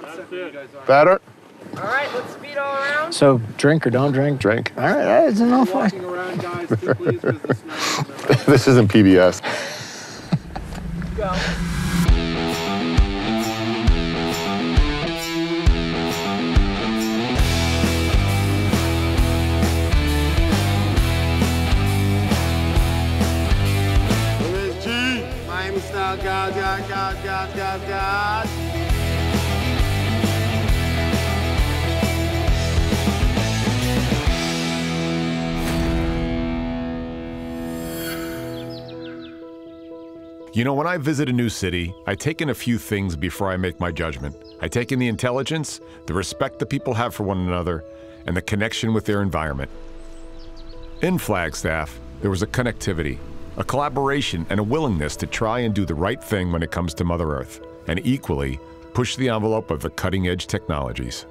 That's it. Better? All right, let's speed all around. So drink or don't drink? Drink. All right, that is enough. Walking around, guys, too, please, because the snow is This isn't PBS. Go. Miami style, God. You know, when I visit a new city, I take in a few things before I make my judgment. I take in the intelligence, the respect that people have for one another, and the connection with their environment. In Flagstaff, there was a connectivity, a collaboration, and a willingness to try and do the right thing when it comes to Mother Earth, and equally, push the envelope of the cutting-edge technologies.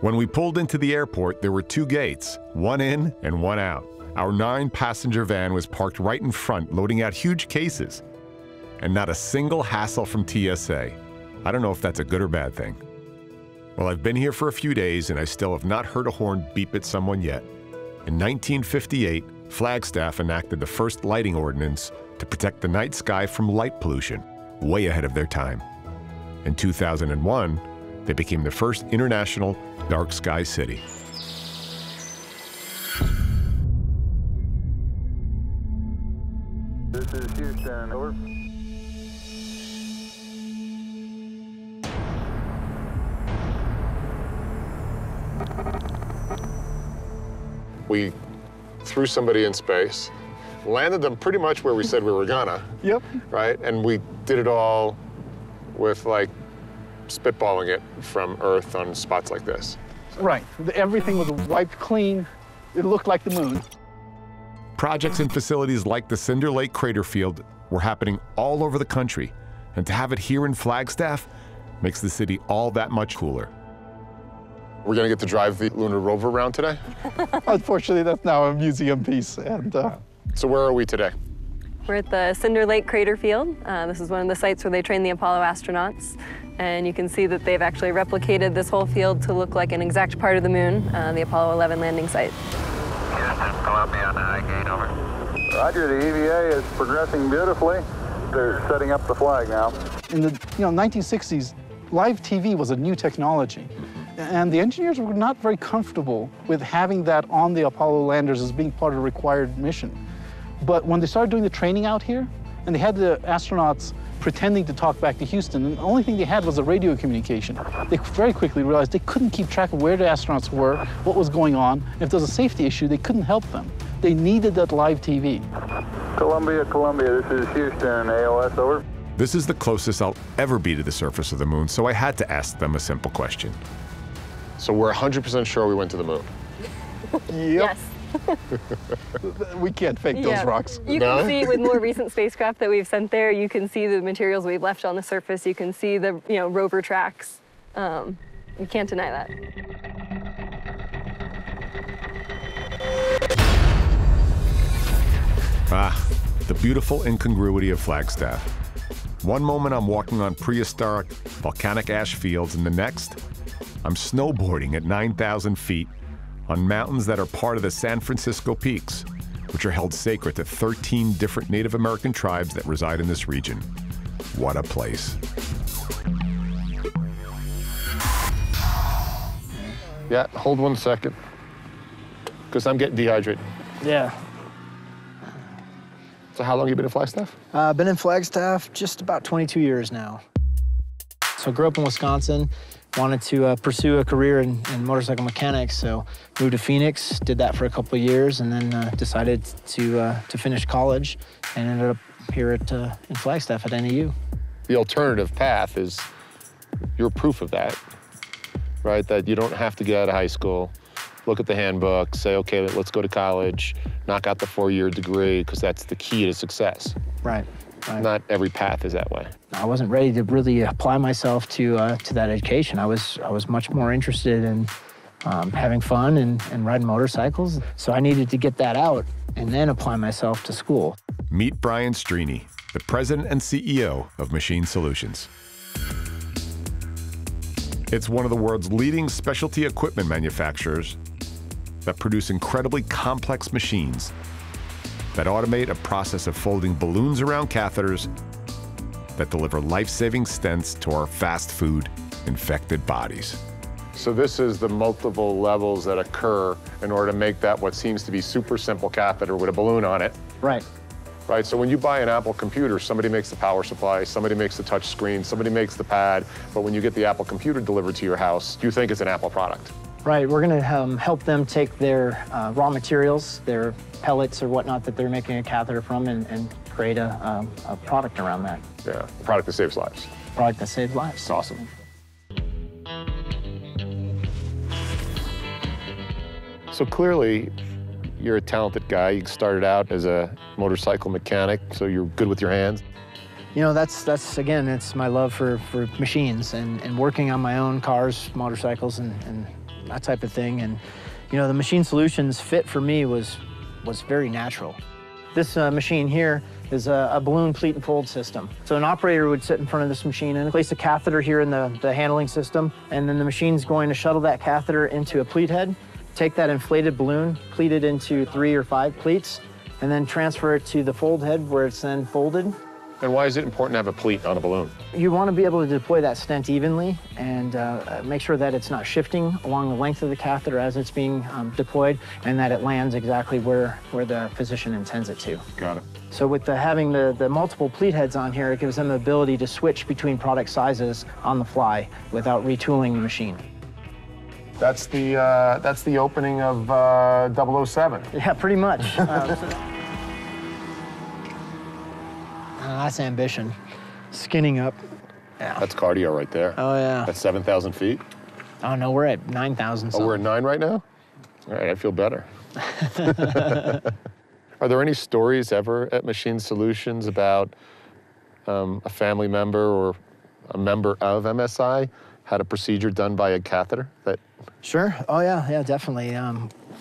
When we pulled into the airport, there were two gates, one in and one out. Our 9-passenger van was parked right in front, loading out huge cases. And not a single hassle from TSA. I don't know if that's a good or bad thing. Well, I've been here for a few days and I still have not heard a horn beep at someone yet. In 1958, Flagstaff enacted the first lighting ordinance to protect the night sky from light pollution, way ahead of their time. In 2001, they became the first international dark sky city. This is Houston, over. We threw somebody in space, landed them pretty much where we said we were gonna. Yep. Right? And we did it all with like spitballing it from Earth on spots like this. Right. Everything was wiped clean. It looked like the moon. Projects and facilities like the Cinder Lake Crater Field were happening all over the country, and to have it here in Flagstaff makes the city all that much cooler. We're gonna get to drive the lunar rover around today? Unfortunately, that's now a museum piece. And So where are we today? We're at the Cinder Lake Crater Field. This is one of the sites where they train the Apollo astronauts. And you can see that they've actually replicated this whole field to look like an exact part of the moon, the Apollo 11 landing site. Houston, Columbia on the high gate, over. Roger, the EVA is progressing beautifully. They're setting up the flag now. in the 1960s, live TV was a new technology. And the engineers were not very comfortable with having that on the Apollo landers as being part of the required mission. But when they started doing the training out here, and they had the astronauts pretending to talk back to Houston, and the only thing they had was a radio communication. They very quickly realized they couldn't keep track of where the astronauts were, what was going on. If there was a safety issue, they couldn't help them. They needed that live TV. Columbia, this is Houston, AOS, over. This is the closest I'll ever be to the surface of the moon, so I had to ask them a simple question. So we're 100% sure we went to the moon? Yep. Yes. We can't fake those rocks. You can see with more recent spacecraft that we've sent there, you can see the materials we've left on the surface. You can see the rover tracks. You can't deny that. Ah, the beautiful incongruity of Flagstaff. One moment I'm walking on prehistoric volcanic ash fields, and the next, I'm snowboarding at 9,000 feet on mountains that are part of the San Francisco Peaks, which are held sacred to 13 different Native American tribes that reside in this region. What a place. Yeah, hold 1 second, because I'm getting dehydrated. Yeah. So how long have you been in Flagstaff? I've been in Flagstaff just about 22 years now. So I grew up in Wisconsin, wanted to pursue a career in motorcycle mechanics, so moved to Phoenix, did that for a couple of years, and then decided to finish college, and ended up here in Flagstaff at NAU. The alternative path is, you're proof of that, right? That you don't have to get out of high school, look at the handbook, say, okay, let's go to college, knock out the 4-year degree, because that's the key to success. Right. Not every path is that way. I wasn't ready to really apply myself to that education. I was much more interested in having fun and riding motorcycles. So I needed to get that out and then apply myself to school. Meet Brian Streeney, the president and CEO of Machine Solutions. It's one of the world's leading specialty equipment manufacturers that produce incredibly complex machines that automate a process of folding balloons around catheters that deliver life-saving stents to our fast food infected bodies. So this is the multiple levels that occur in order to make that what seems to be super simple catheter with a balloon on it. Right. Right, so when you buy an Apple computer, somebody makes the power supply, somebody makes the touch screen, somebody makes the pad, but when you get the Apple computer delivered to your house, you think it's an Apple product. Right, we're going to help them take their raw materials, their pellets or whatnot that they're making a catheter from, and create a product around that. Yeah, a product that saves lives. Product that saves lives. It's awesome. So clearly, you're a talented guy. You started out as a motorcycle mechanic, so you're good with your hands. You know, that's again, it's my love for machines and working on my own cars, motorcycles, and that type of thing. And, you know, the machine solutions fit for me was very natural. This machine here is a balloon pleat and fold system. So an operator would sit in front of this machine and place a catheter here in the handling system, and then the machine's going to shuttle that catheter into a pleat head, take that inflated balloon, pleat it into 3 or 5 pleats, and then transfer it to the fold head where it's then folded. And why is it important to have a pleat on a balloon? You want to be able to deploy that stent evenly and make sure that it's not shifting along the length of the catheter as it's being deployed, and that it lands exactly where the physician intends it to. Got it. So with having the multiple pleat heads on here, it gives them the ability to switch between product sizes on the fly without retooling the machine. That's the opening of 007. Yeah, pretty much. That's ambition. Skinning up. Yeah. That's cardio right there. Oh, yeah. That's 7,000 feet. Oh, no, we're at 9,000 something. Oh, we're at 9 right now? All right, I feel better. Are there any stories ever at Machine Solutions about a family member or a member of MSI had a procedure done by a catheter that? Sure. Oh, yeah, definitely.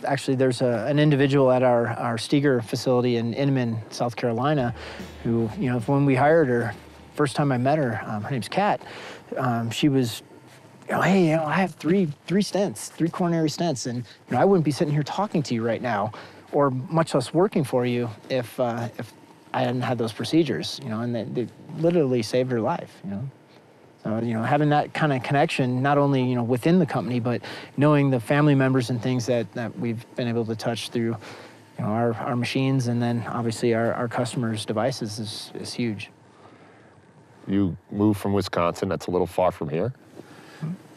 Actually, there's an individual at our Steger facility in Inman, South Carolina, who, you know, when we hired her, first time I met her, her name's Kat, she was, you know, hey, you know, I have three stents, 3 coronary stents, and, you know, I wouldn't be sitting here talking to you right now, or much less working for you if I hadn't had those procedures, you know, and they literally saved her life, you know. So, you know, having that kind of connection, not only, you know, within the company, but knowing the family members and things that we've been able to touch through, you know, our machines, and then obviously our customers' devices is huge. You moved from Wisconsin, that's a little far from here,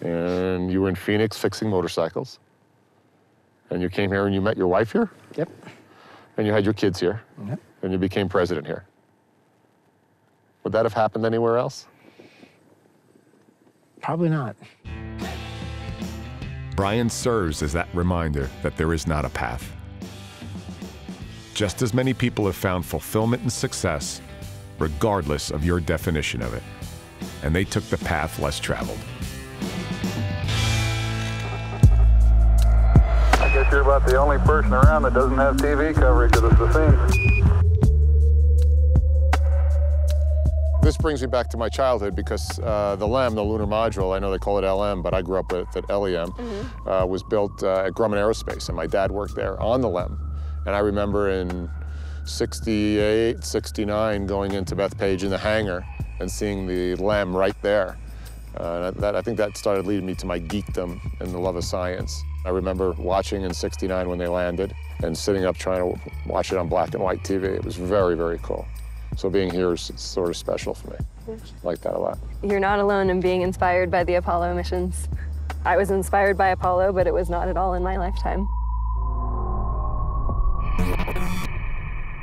and you were in Phoenix fixing motorcycles, and you came here and you met your wife here? Yep. And you had your kids here? Yep. And you became president here. Would that have happened anywhere else? Probably not. Brian serves as that reminder that there is not a path. Just as many people have found fulfillment and success, regardless of your definition of it, and they took the path less traveled. I guess you're about the only person around that doesn't have TV coverage of the scene. This brings me back to my childhood because the LEM, the Lunar Module, I know they call it LM, but I grew up with it at LEM, was built at Grumman Aerospace, and my dad worked there on the LEM. And I remember in 68, 69, going into Bethpage in the hangar and seeing the LEM right there. I think that started leading me to my geekdom and the love of science. I remember watching in 69 when they landed and sitting up trying to watch it on black and white TV. It was very, very cool. So being here is sort of special for me. I like that a lot. You're not alone in being inspired by the Apollo missions. I was inspired by Apollo, but it was not at all in my lifetime.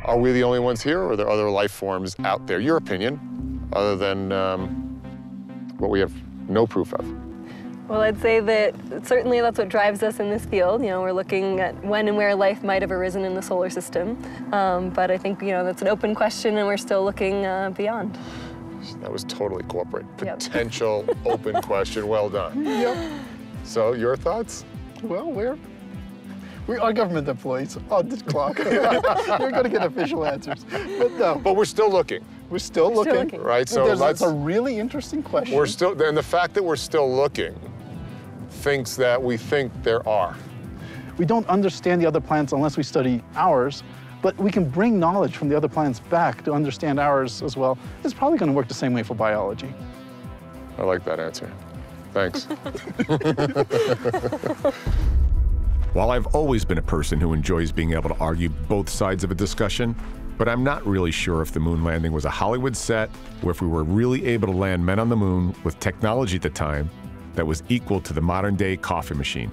Are we the only ones here, or are there other life forms out there? Your opinion, other than what we have no proof of. Well, I'd say that certainly that's what drives us in this field. You know, we're looking at when and where life might have arisen in the solar system. But I think, you know, that's an open question, and we're still looking beyond. That was totally corporate. Yep. Potential open question. Well done. Yep. So, your thoughts? Well, we are government employees on this clock. We're going to get official answers. But no. But we're still looking. We're still looking. Right, so It's a really interesting question. We're still, and the fact that we're still looking thinks that we think there are. We don't understand the other planets unless we study ours, but we can bring knowledge from the other planets back to understand ours as well. It's probably going to work the same way for biology. I like that answer. Thanks. While I've always been a person who enjoys being able to argue both sides of a discussion, but I'm not really sure if the moon landing was a Hollywood set or if we were really able to land men on the moon with technology at the time that was equal to the modern-day coffee machine.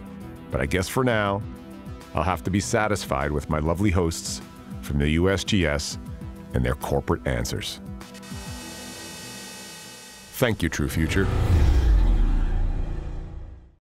But I guess for now, I'll have to be satisfied with my lovely hosts from the USGS and their corporate answers. Thank you, True Future.